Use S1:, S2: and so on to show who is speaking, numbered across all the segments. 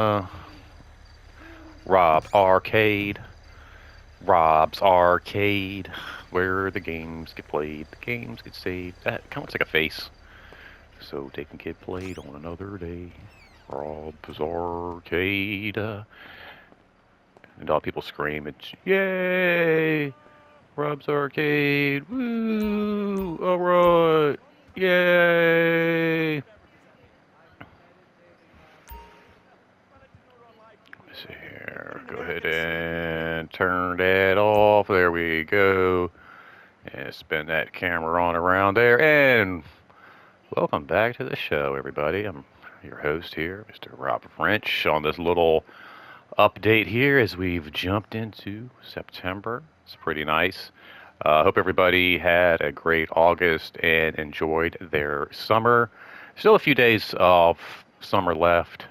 S1: Uh, Rob Arcade. Rob's Arcade. Where the games get played, the games get saved. That kind of looks like a face. So they can get played on another day. Rob's Arcade. And all people scream, it's yay! Rob's Arcade. Woo! Alright! Yay! Let's see here. Go ahead and turn that off. There we go. And spin that camera on around there. And welcome back to the show, everybody. I'm your host here, Mr. Rob French, on this little update here as we've jumped into September. It's pretty nice. Hope everybody had a great August and enjoyed their summer. Still a few days of summer left,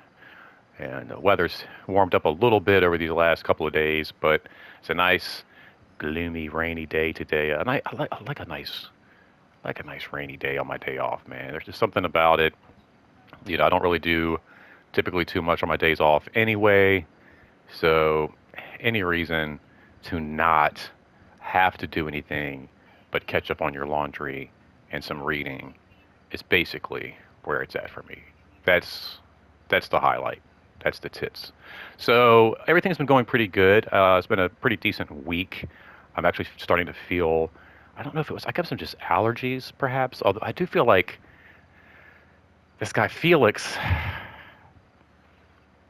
S1: and the weather's warmed up a little bit over these last couple of days, but it's a nice, gloomy, rainy day today. And I like a nice rainy day on my day off, man. There's just something about it. I don't really do typically too much on my days off anyway. So any reason to not have to do anything but catch up on your laundry and some reading is basically where it's at for me. That's that's the highlight. That's the tits. So everything's been going pretty good. It's been a pretty decent week. I'm actually starting to feel. I don't know if it was. I got some just allergies, perhaps. Although I do feel like this guy Felix,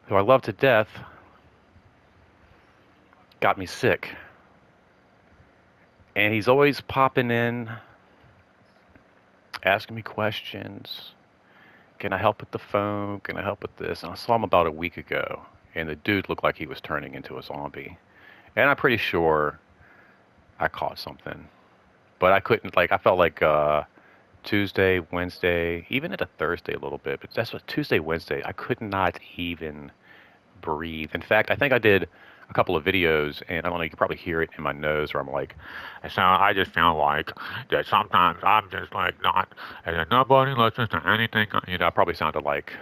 S1: who I love to death, got me sick. And he's always popping in, asking me questions. Can I help with the phone? Can I help with this? And I saw him about a week ago, and the dude looked like he was turning into a zombie. And I'm pretty sure I caught something, but I couldn't. Like, I felt like Tuesday, Wednesday, even into Thursday a little bit. But that's what Tuesday, Wednesday, I could not even breathe. In fact, I think I did a couple of videos, and I don't know, you can probably hear it in my nose, where I'm like, so I just feel like that sometimes I'm just like not, and then nobody listens to anything. I probably sounded like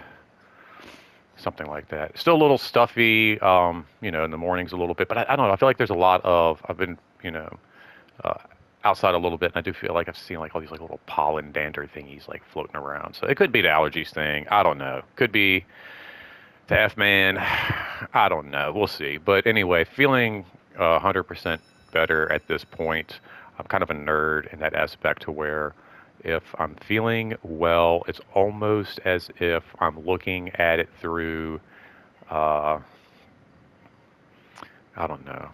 S1: something like that. Still a little stuffy, in the mornings a little bit, but I don't know. I feel like there's a lot of, I've been, uh, outside a little bit, and I do feel like I've seen like all these like little pollen dander thingies like floating around. So it could be the allergies thing. I don't know. Could be the F man. I don't know. We'll see. But anyway, feeling 100% better at this point. I'm kind of a nerd in that aspect to where if I'm feeling well, it's almost as if I'm looking at it through, uh, I don't know,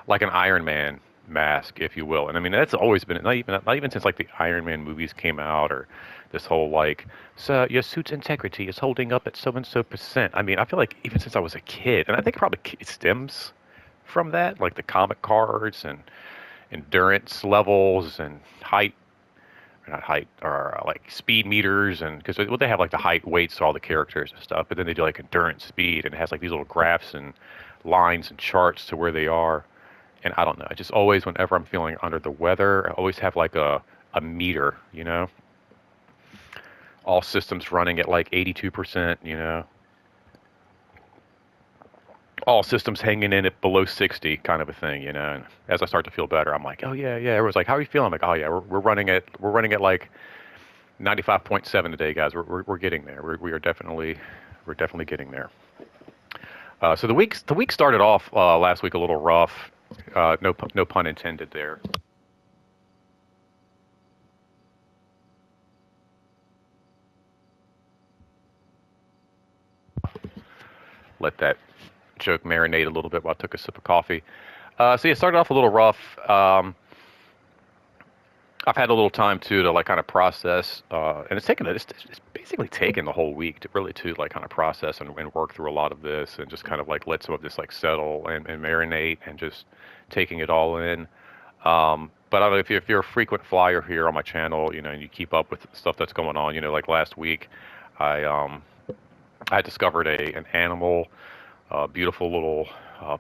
S1: like an Iron Man mask, if you will. And I mean, that's always been not even since like the Iron Man movies came out, or this whole like, so your suit's integrity is holding up at so and so percent. I mean, I feel like even since I was a kid, and I think probably it stems from that, like the comic cards and endurance levels and height, or not height, or like speed meters, and because they have like the height, weights, to all the characters and stuff, but then they do like endurance, speed, and it has like these little graphs and lines and charts to where they are. And I don't know. I just always, whenever I'm feeling under the weather, I always have like a meter, all systems running at like 82%, all systems hanging in at below 60 kind of a thing. And as I start to feel better, I'm like, oh yeah, yeah. Everyone's like, how are you feeling? I'm like, oh yeah, we're running at like 95.7 today, guys. We're getting there. We're definitely getting there. So the week started off last week a little rough. No pun intended there. Let that joke marinate a little bit while I took a sip of coffee. So yeah, it started off a little rough. I've had a little time too to like kind of process, and it's basically taken the whole week to really to like kind of process and work through a lot of this, and just kind of like let some of this like settle and marinate, and just taking it all in. But I don't know if you're a frequent flyer here on my channel, and you keep up with stuff that's going on. Like last week, I um I discovered an animal, a beautiful little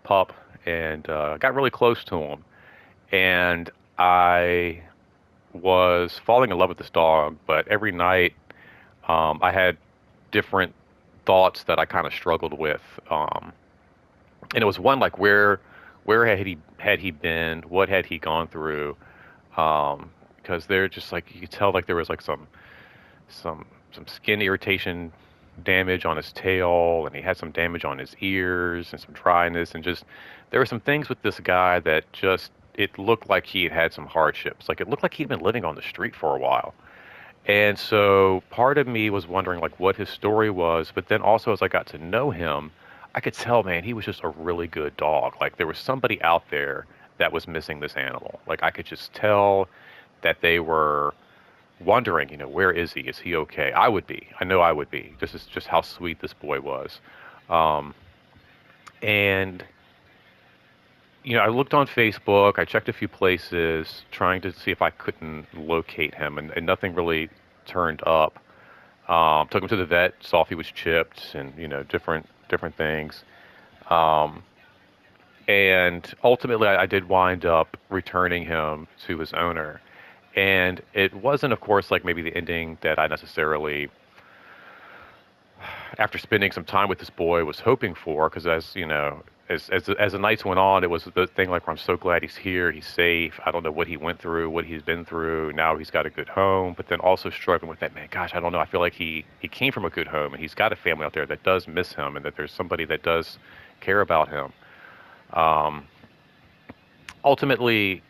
S1: pup, and got really close to him. And I was falling in love with this dog, but every night I had different thoughts that I kind of struggled with. And it was one like where had he been? What had he gone through? Because they're just like you could tell like there was like some some skin irritation damage on his tail, and he had some damage on his ears and some dryness, and just there were some things with this guy that just it looked like he had had some hardships. Like it looked like he'd been living on the street for a while. And so part of me was wondering like what his story was, but then also as I got to know him, I could tell, man, he was just a really good dog. Like there was somebody out there that was missing this animal. Like I could just tell that they were wondering, where is he? Is he okay? I would be. I know I would be. This is just how sweet this boy was. Um, and I looked on Facebook. I checked a few places trying to see if I couldn't locate him, and nothing really turned up. Took him to the vet, saw if he was chipped, and different things. Um, and ultimately, I did wind up returning him to his owner. And it wasn't, of course, like maybe the ending that I necessarily, after spending some time with this boy, was hoping for. Because as the nights went on, it was the thing like, where I'm so glad he's here, he's safe. I don't know what he went through, what he's been through. Now he's got a good home, but then also struggling with that, man. Gosh, I don't know. I feel like he came from a good home, and he's got a family out there that does miss him, and that there's somebody that does care about him. Um, Ultimately,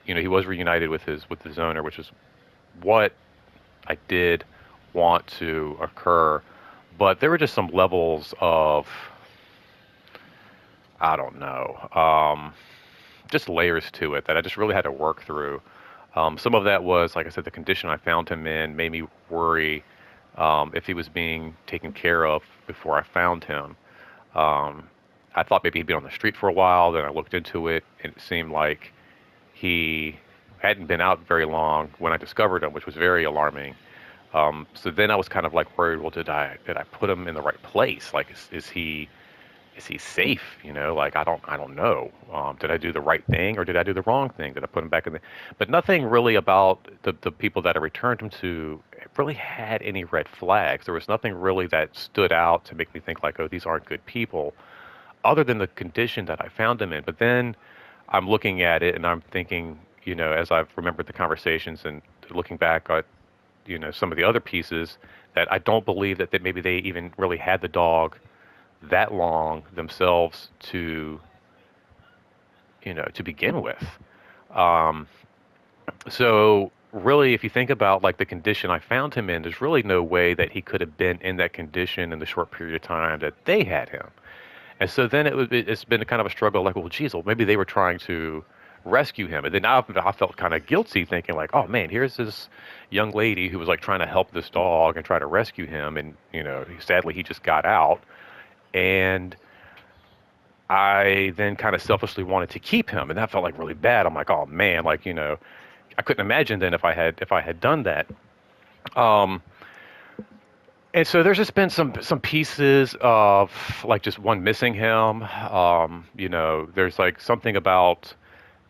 S1: he was reunited with his owner, which is what I did want to occur. But there were just some levels of, I don't know, just layers to it that I just really had to work through. Some of that was, like I said, the condition I found him in made me worry if he was being taken care of before I found him. Um, I thought maybe he'd been on the street for a while. Then I looked into it, and it seemed like he hadn't been out very long when I discovered him, which was very alarming. So then I was kind of like worried. Well, did I put him in the right place? Like, is he safe? Like I don't know. Did I do the right thing or did I do the wrong thing? Did I put him back in the? But nothing really about the people that I returned him to really had any red flags. There was nothing really that stood out to make me think like, oh, these aren't good people, other than the condition that I found him in. But then I'm looking at it and I'm thinking, as I've remembered the conversations and looking back at, some of the other pieces, that I don't believe that maybe they even really had the dog that long themselves to begin with. Um, so really, if you think about like the condition I found him in, there's really no way that he could have been in that condition in the short period of time that they had him. And so then it's been a kind of a struggle, like, well, geez, well, maybe they were trying to rescue him. And then I felt kind of guilty thinking like, oh man, here's this young lady who was like trying to help this dog and try to rescue him. And, sadly he just got out. And I then kind of selfishly wanted to keep him. And that felt like really bad. I'm like, oh man, like, I couldn't imagine then if I had done that. Um, And so there's just been some pieces of like just one missing him. There's like something about,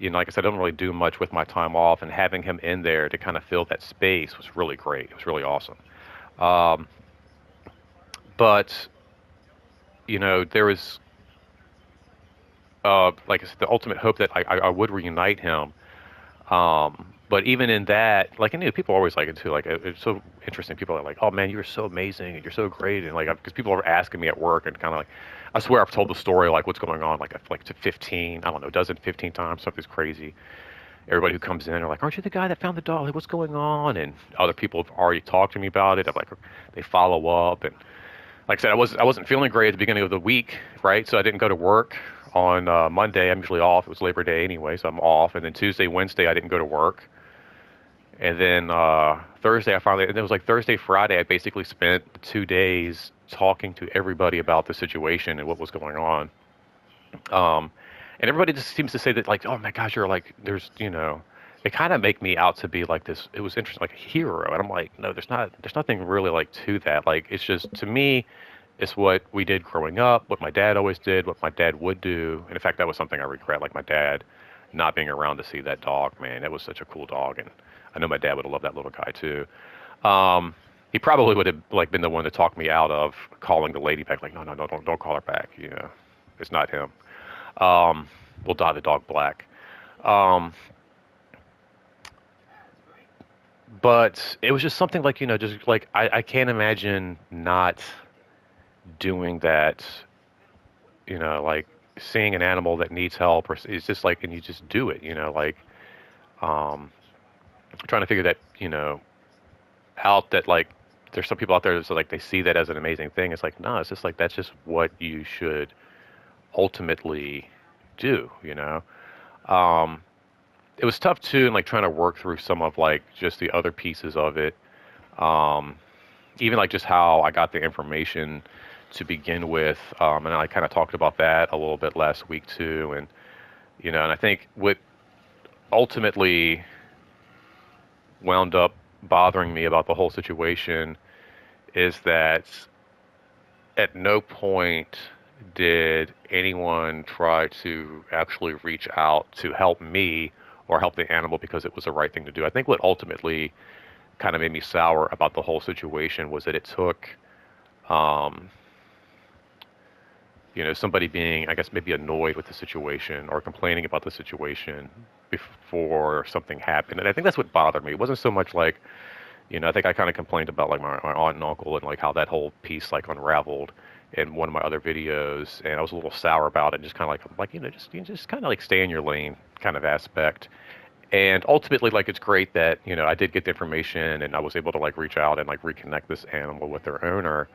S1: like I said, I don't really do much with my time off, and having him in there to kind of fill that space was really great. It was really awesome. Um, but there was like I said, the ultimate hope that I would reunite him. But even in that, like, people always like it too. Like, it's so interesting. People are like, "Oh man, you're so amazing and you're so great," and like, because people are asking me at work and kind of like, I swear I've told the story like what's going on like to 15, I don't know, a dozen, 15 times. Something's crazy. Everybody who comes in are like, "Aren't you the guy that found the dog? Like, what's going on?" And other people have already talked to me about it. I'm like, they follow up, and like I said, I wasn't feeling great at the beginning of the week, right? So I didn't go to work on Monday. I'm usually off. It was Labor Day anyway, so I'm off. And then Tuesday, Wednesday, I didn't go to work. And then Thursday, and it was like Thursday, Friday, I basically spent 2 days talking to everybody about the situation and what was going on. Um, and everybody just seems to say that, like, oh my gosh, you're like, they kind of make me out to be like this. It was interesting, like a hero. And I'm like, no, there's nothing really like to that. Like, it's just, to me, it's what we did growing up, what my dad always did, what my dad would do. And in fact, that was something I regret, like my dad not being around to see that dog, man. That was such a cool dog. And I know my dad would have loved that little guy too. Um, he probably would have like been the one to talk me out of calling the lady back. Like, no, no, no, don't call her back. You know, it's not him. Um, we'll dye the dog black. Um, but it was just something like, just like I can't imagine not doing that. Like seeing an animal that needs help, or it's just like, and you just do it. Like um, trying to figure that out, that like there's some people out there that's like they see that as an amazing thing. It's like, no, it's just like that's just what you should ultimately do. Um, it was tough too, and like trying to work through some of like just the other pieces of it. Um, Even like just how I got the information to begin with, and I kind of talked about that a little bit last week too, and and I think what ultimately wound up bothering me about the whole situation is that at no point did anyone try to actually reach out to help me or help the animal because it was the right thing to do. I think what ultimately kind of made me sour about the whole situation was that it took, um, somebody being, I guess, maybe annoyed with the situation or complaining about the situation before something happened. And I think that's what bothered me. It wasn't so much like, I think I kind of complained about like my aunt and uncle and like how that whole piece like unraveled in one of my other videos, and I was a little sour about it. Just kind of like just kind of like stay in your lane kind of aspect. And ultimately, like it's great that I did get the information and I was able to like reach out and like reconnect this animal with their owner.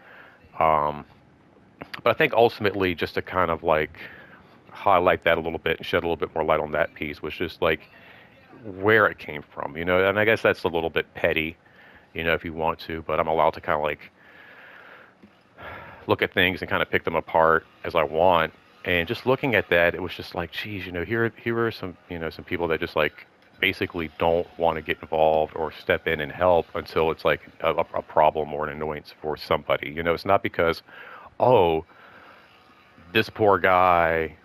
S1: Um, but I think ultimately, just to kind of like highlight that a little bit and shed a little bit more light on that piece was just like where it came from, and I guess that's a little bit petty, if you want to, but I'm allowed to kind of like look at things and kind of pick them apart as I want. And just looking at that, it was just like, geez, here are some, some people that just like basically don't want to get involved or step in and help until it's like a problem or an annoyance for somebody. It's not because, oh, this poor guy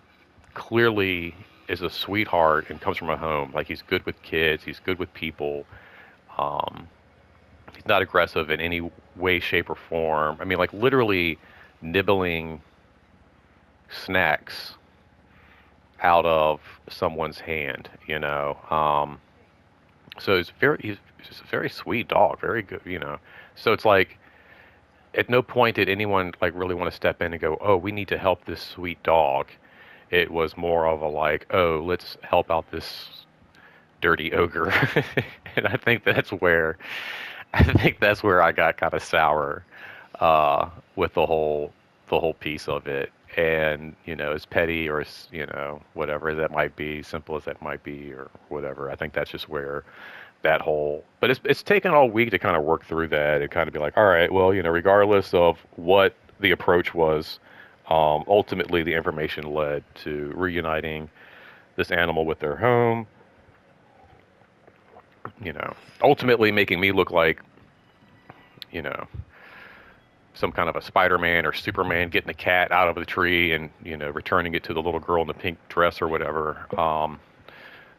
S1: clearly is a sweetheart and comes from a home. Like he's good with kids, he's good with people. Um, he's not aggressive in any way, shape, or form. I mean, like literally nibbling snacks out of someone's hand. So he's just a very sweet dog, very good. So it's like at no point did anyone like really want to step in and go, oh, we need to help this sweet dog. It was more of a like, oh, let's help out this dirty ogre. And I think that's where I got kind of sour with the whole piece of it. And as petty or as whatever that might be, simple as that might be, or whatever. I think that's just where that whole. But it's taken all week to kind of work through that and kind of be like, all right, well, regardless of what the approach was, ultimately the information led to reuniting this animal with their home. Ultimately making me look like you know some kind of a Spider-Man or Superman getting a cat out of the tree and returning it to the little girl in the pink dress or whatever.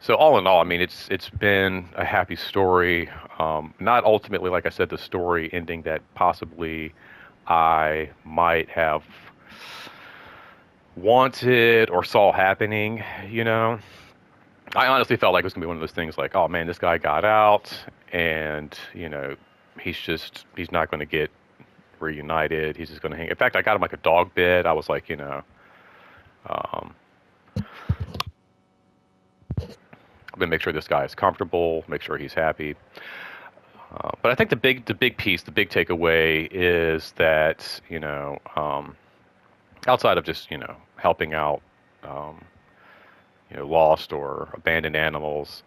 S1: So all in all, I mean, it's been a happy story. Not ultimately, like I said, the story ending that possibly I might have wanted or saw happening. I honestly felt like it was gonna be one of those things like, oh man, this guy got out, and he's not gonna get reunited. He's just gonna hang. In fact, I got him like a dog bed. I was like, um, I'm gonna make sure this guy is comfortable, make sure he's happy. But I think the big piece, the big takeaway is that outside of just helping out um, lost or abandoned animals,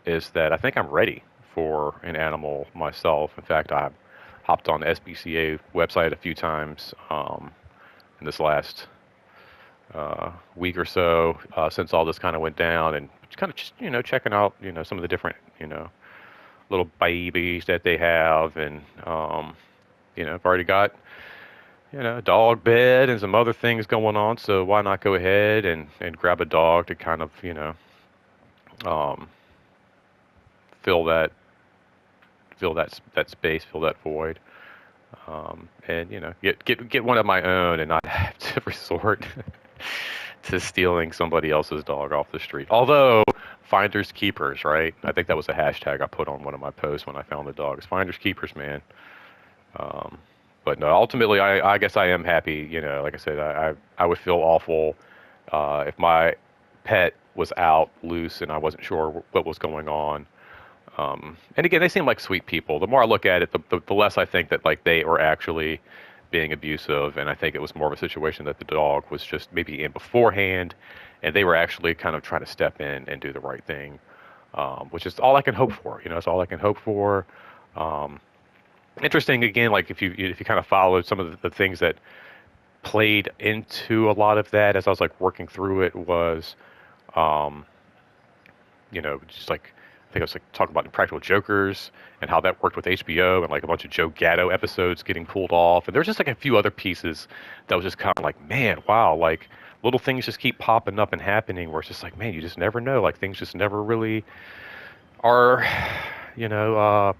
S1: is that I think I'm ready for an animal myself. In fact, I hopped on the SPCA website a few times in this last week or so since all this kind of went down, and kind of just checking out some of the different little babies that they have, and I've already got a dog bed and some other things going on, so why not go ahead and grab a dog to kind of um, fill that fill that space, fill that void, and get one of my own and not have to resort to stealing somebody else's dog off the street. Although finders keepers, right? I think that was a hashtag I put on one of my posts when I found the dogs. Finders keepers, man. Um, but no, ultimately, I guess I am happy. Like I said, I would feel awful if my pet was out loose and I wasn't sure what was going on. And again, they seem like sweet people. The more I look at it, the less I think that like they were actually being abusive. And I think it was more of a situation that the dog was just maybe in beforehand, and they were actually kind of trying to step in and do the right thing, which is all I can hope for. It's all I can hope for. Um, Interesting again, like if you kind of followed some of the things that played into a lot of that as I was like working through it was, um, just like I think I was like talking about Impractical Jokers and how that worked with HBO and like a bunch of Joe Gatto episodes getting pulled off, and there's just like a few other pieces that was just kind of like, man, wow, like little things just keep popping up and happening where it's just like, man, you just never know, like things just never really are,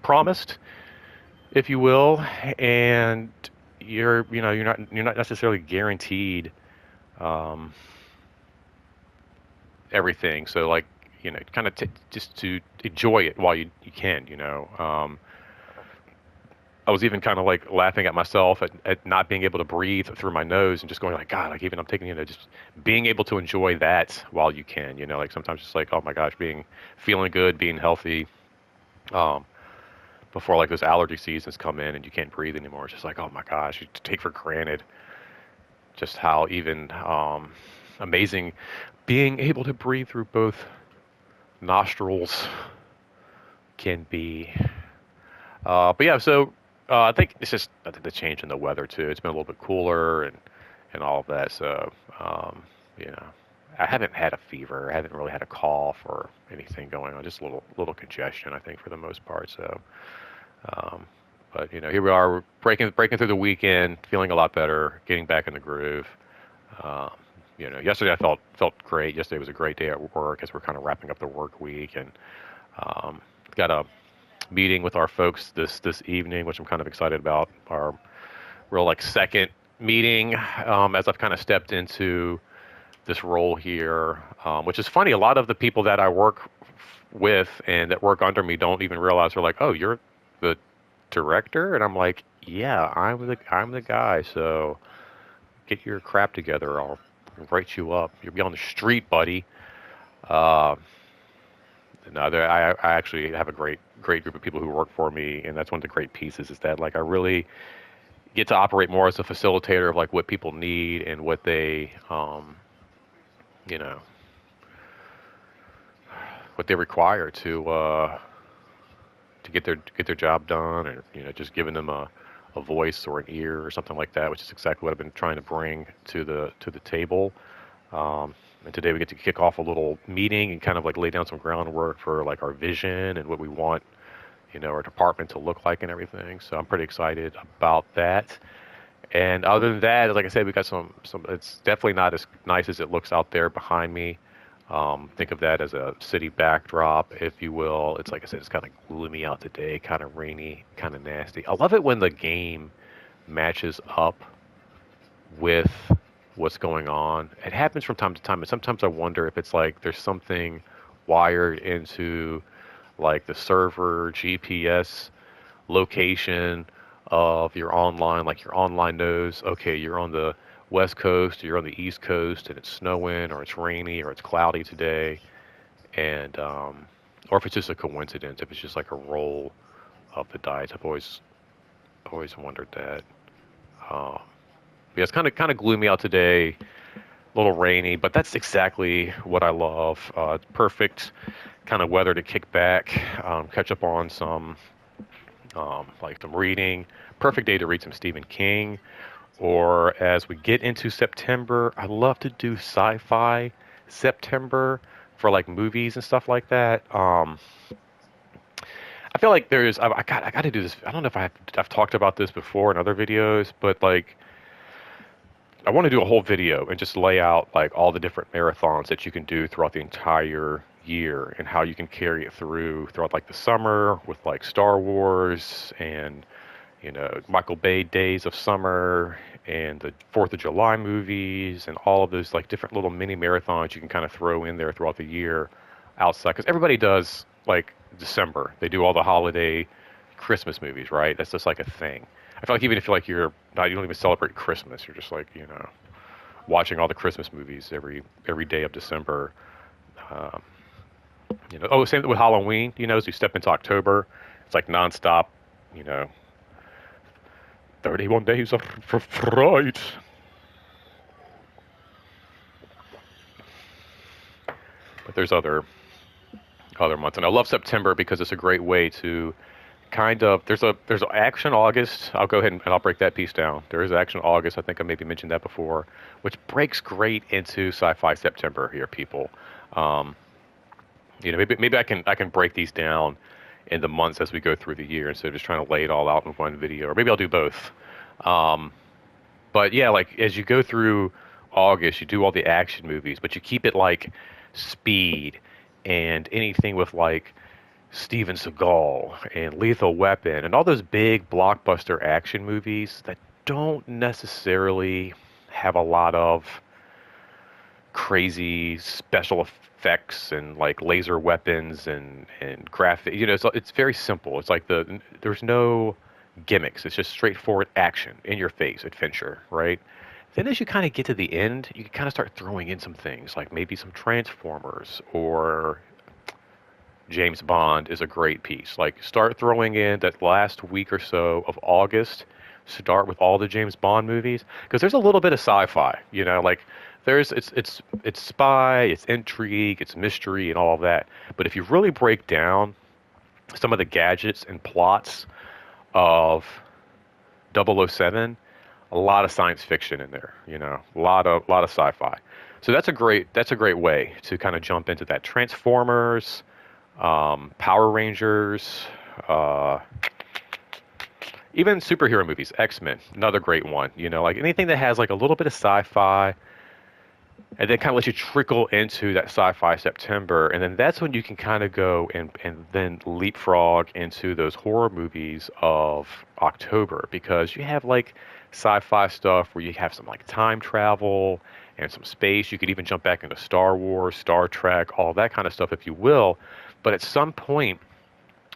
S1: promised, if you will, and you're not necessarily guaranteed um, everything. So like kind of just to enjoy it while you can. I was even kind of like laughing at myself at not being able to breathe through my nose and just going like, God, like even I'm taking just being able to enjoy that while you can. Like sometimes it's like, oh my gosh, feeling good, being healthy. Um, Before like those allergy seasons come in and you can't breathe anymore. It's just like, oh my gosh, you take for granted just how even amazing being able to breathe through both nostrils can be. But yeah, so I think it's just I think the change in the weather too. It's been a little bit cooler and all of that. So you know, I haven't had a fever. I haven't really had a cough or anything going on. Just a little congestion, I think, for the most part. So. Um, but here we are, we're breaking through the weekend, feeling a lot better, getting back in the groove. Um, yesterday I felt great. Yesterday was a great day at work as we're kind of wrapping up the work week, and um, got a meeting with our folks this evening, which I'm kind of excited about. Our real like second meeting as I've kind of stepped into this role here, which is funny. A lot of the people that I work with and that work under me don't even realize they're like, oh, you're the director, and I'm like, yeah, I'm the guy. So get your crap together. I'll write you up. You'll be on the street, buddy. Uh, no, I actually have a great group of people who work for me, and that's one of the great pieces is that like I really get to operate more as a facilitator of like what people need and what they you know what they require to get their job done, or just giving them a voice or an ear or something like that, which is exactly what I've been trying to bring to the table. And today we get to kick off a little meeting and kind of like lay down some groundwork for like our vision and what we want our department to look like and everything. So I'm pretty excited about that. And other than that, like I said, we got some. It's definitely not as nice as it looks out there behind me. Think of that as a city backdrop, if you will. It's like I said, it's kind of gloomy out today, kind of rainy, kind of nasty. I love it when the game matches up with what's going on. It happens from time to time, and sometimes I wonder if it's like there's something wired into like the server GPS location of your online, like your online knows, okay, you're on the West Coast, you're on the East Coast, and it's snowing, or it's rainy, or it's cloudy today, and or if it's just a coincidence, if it's just like a roll of the dice. I've always wondered that. Uh, yeah, it's kind of gloomy out today, a little rainy, but that's exactly what I love. It's perfect kind of weather to kick back, catch up on some like some reading. Perfect day to read some Stephen King. Or as we get into September, I love to do sci-fi September for like movies and stuff like that. I feel like I got to do this. I don't know if I've talked about this before in other videos, but like I want to do a whole video and just lay out like all the different marathons that you can do throughout the entire year and how you can carry it throughout like the summer with like Star Wars and Michael Bay Days of Summer and the Fourth of July movies and all of those like different little mini marathons you can kind of throw in there throughout the year outside because everybody does like December. They do all the holiday Christmas movies, right? That's just like a thing. I feel like even if you're like you don't even celebrate Christmas, you're just like watching all the Christmas movies every day of December. Um, oh, same with Halloween. As you step into October, it's like nonstop. You know, 31 days of fright. But there's other months, and I love September because it's a great way to kind of there's Action August. I'll go ahead and I'll break that piece down. There is Action August. I think I maybe mentioned that before, which breaks great into Sci-Fi September here, people. Um, maybe I can break these down in the months as we go through the year instead of just trying to lay it all out in one video, or maybe I'll do both. Um, but yeah, like as you go through August, you do all the action movies, but you keep it like Speed and anything with like Steven Seagal and Lethal Weapon and all those big blockbuster action movies that don't necessarily have a lot of crazy special effects and like laser weapons and graphic. It's very simple. It's like there's no gimmicks. It's just straightforward action in your face adventure, right? Then as you kind of get to the end, you can kind of start throwing in some things like maybe some Transformers or James Bond is a great piece. Like start throwing in that last week or so of August. Start with all the James Bond movies because there's a little bit of sci-fi. Like it's spy, it's intrigue, it's mystery, and all of that. But if you really break down some of the gadgets and plots of 007, a lot of science fiction in there. A lot of sci-fi. So that's a great way to kind of jump into that. Transformers, Power Rangers, uh, even superhero movies, X-Men, another great one. Like anything that has like a little bit of sci-fi, and then kind of let you trickle into that sci-fi September, and then that's when you can kind of go and then leapfrog into those horror movies of October because you have like sci-fi stuff where you have some like time travel and some space. You could even jump back into Star Wars, Star Trek, all that kind of stuff if you will. But at some point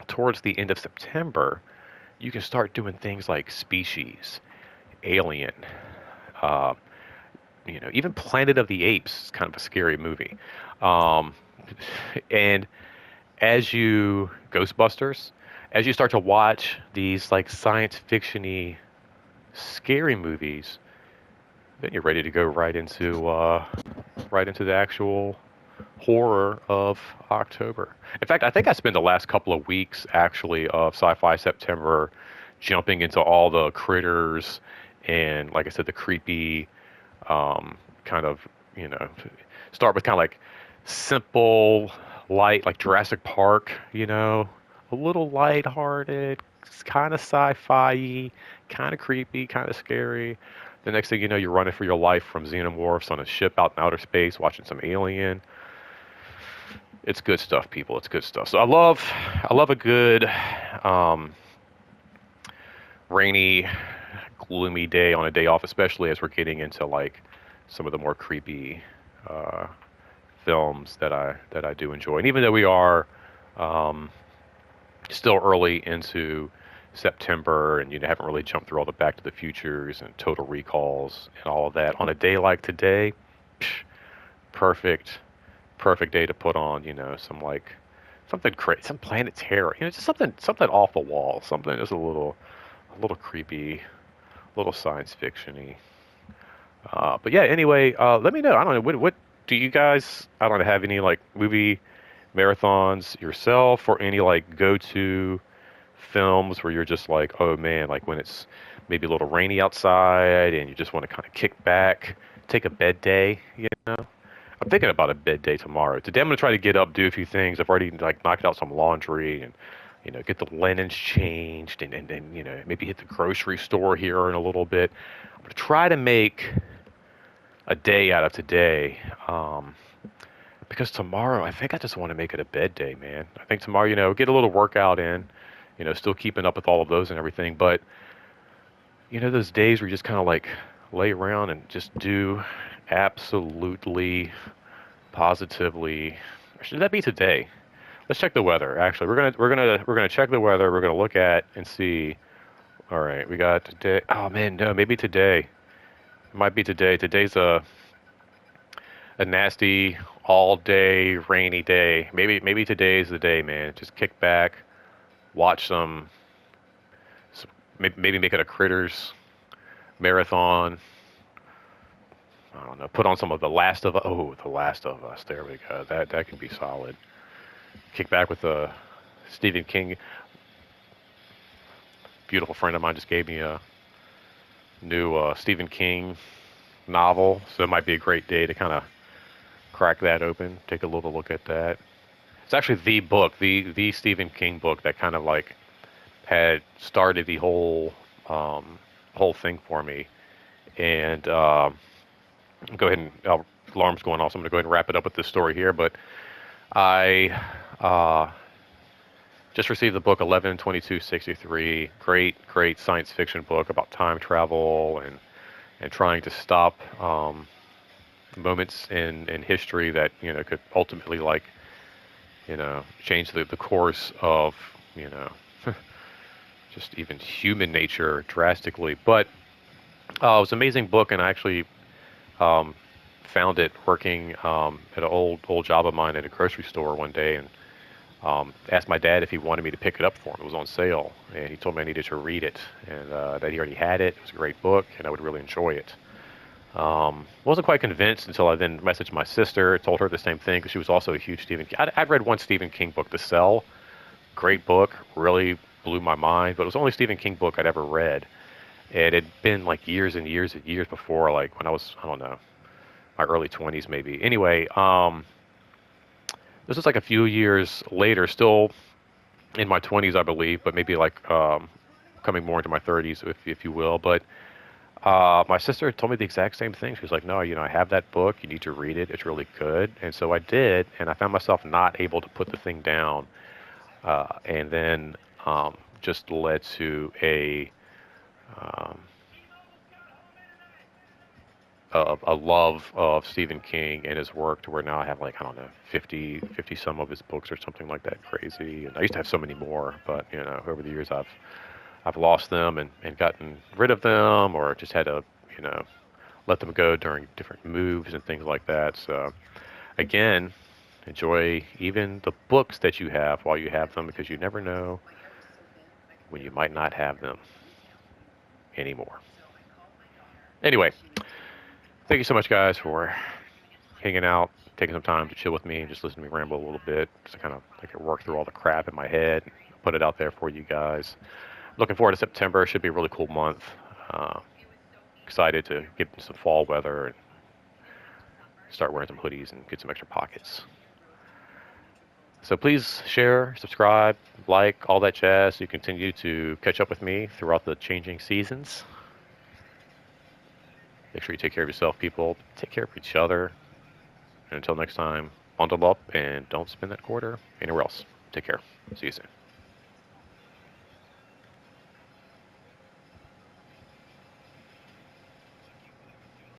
S1: towards the end of September, you can start doing things like Species, Alien, uh, even Planet of the Apes is kind of a scary movie. Um, and Ghostbusters, as you start to watch these like science fiction-y scary movies, then you're ready to go right into the actual horror of October. In fact, I think I spent the last couple of weeks actually of Sci-Fi September jumping into all the critters and, like I said, the creepy kind of, start with kind of like simple, light, like Jurassic Park, a little lighthearted, kind of sci-fi, kind of creepy, kind of scary. The next thing you know, you're running for your life from xenomorphs on a ship out in outer space, watching some Alien. It's good stuff, people. It's good stuff. So I love a good rainy, gloomy day on a day off, especially as we're getting into like some of the more creepy uh, films that I do enjoy. And even though we are um, still early into September, and haven't really jumped through all the Back to the Futures and Total Recalls and all of that, on a day like today, psh, perfect, perfect day to put on, some like something crazy, some Planet Terror, just something off the wall, something just a little creepy, a little science fiction-y. But yeah, anyway, let me know. I don't know what do you guys? I don't know, have any like movie marathons yourself, or any like go-to films where you're just like, oh man, like when it's maybe a little rainy outside and you just want to kind of kick back, take a bed day. I'm thinking about a bed day tomorrow. Today I'm gonna try to get up, do a few things. I've already like knocked out some laundry and get the linens changed and maybe hit the grocery store here in a little bit. I'm gonna try to make a day out of today. because tomorrow I think I just want to make it a bed day, man. I think tomorrow, get a little workout in, still keeping up with all of those and everything. But those days where you just kind of like lay around and just do absolutely, positively. Or should that be today? Let's check the weather. Actually, we're gonna check the weather. We're gonna look at and see. All right, we got today. Oh man, no, maybe today. It might be today. Today's a nasty all day rainy day. Maybe today's the day, man. Just kick back, watch some maybe make it a Critters marathon. I don't know. Put on some of the Last of Us. Oh, the Last of Us. There we go. That could be solid. Kick back with a Stephen King. Beautiful friend of mine just gave me a new Stephen King novel, so it might be a great day to kind of crack that open, take a little look at that. It's actually the book, the Stephen King book that kind of like had started the whole thing for me. And go ahead and alarm's going off, so I'm gonna go ahead and wrap it up with this story here. But I just received the book 11/22/63. Great science fiction book about time travel and trying to stop moments in history that could ultimately like change the course of you know just even human nature drastically. But it was an amazing book, and I actually um, found it working at an old job of mine at a grocery store one day, and asked my dad if he wanted me to pick it up for him. It was on sale, and he told me I needed to read it, and that he already had it. It was a great book, and I would really enjoy it. Wasn't quite convinced until I then messaged my sister, told her the same thing because she was also a huge Stephen King. I'd read one Stephen King book, The Cell. Great book, really blew my mind, but it was the only Stephen King book I'd ever read. And it had been like years and years and years before, like when I was, I don't know, my early 20s maybe. Anyway, this was like a few years later, still in my 20s, I believe, but maybe like coming more into my 30s, if you will. But my sister told me the exact same thing. She was like, "No, I have that book. You need to read it. It's really good." And so I did, and I found myself not able to put the thing down, and then just led to um, a love of Stephen King and his work to where now I have like, I don't know, 50 some of his books or something like that crazy. And I used to have so many more, but over the years I've lost them and gotten rid of them, or just had to, you know, let them go during different moves and things like that. So again, enjoy even the books that you have while you have them, because you never know when you might not have them anymore. Anyway, thank you so much, guys, for hanging out, taking some time to chill with me and just listen to me ramble a little bit. Just kind of like work through all the crap in my head, put it out there for you guys. Looking forward to September. Should be a really cool month. Uh, Excited to get into some fall weather and start wearing some hoodies and get some extra pockets. So please share, subscribe, like, all that jazz so you continue to catch up with me throughout the changing seasons. Make sure you take care of yourself, people. Take care of each other. And until next time, bundle up and don't spend that quarter anywhere else. Take care. See you soon.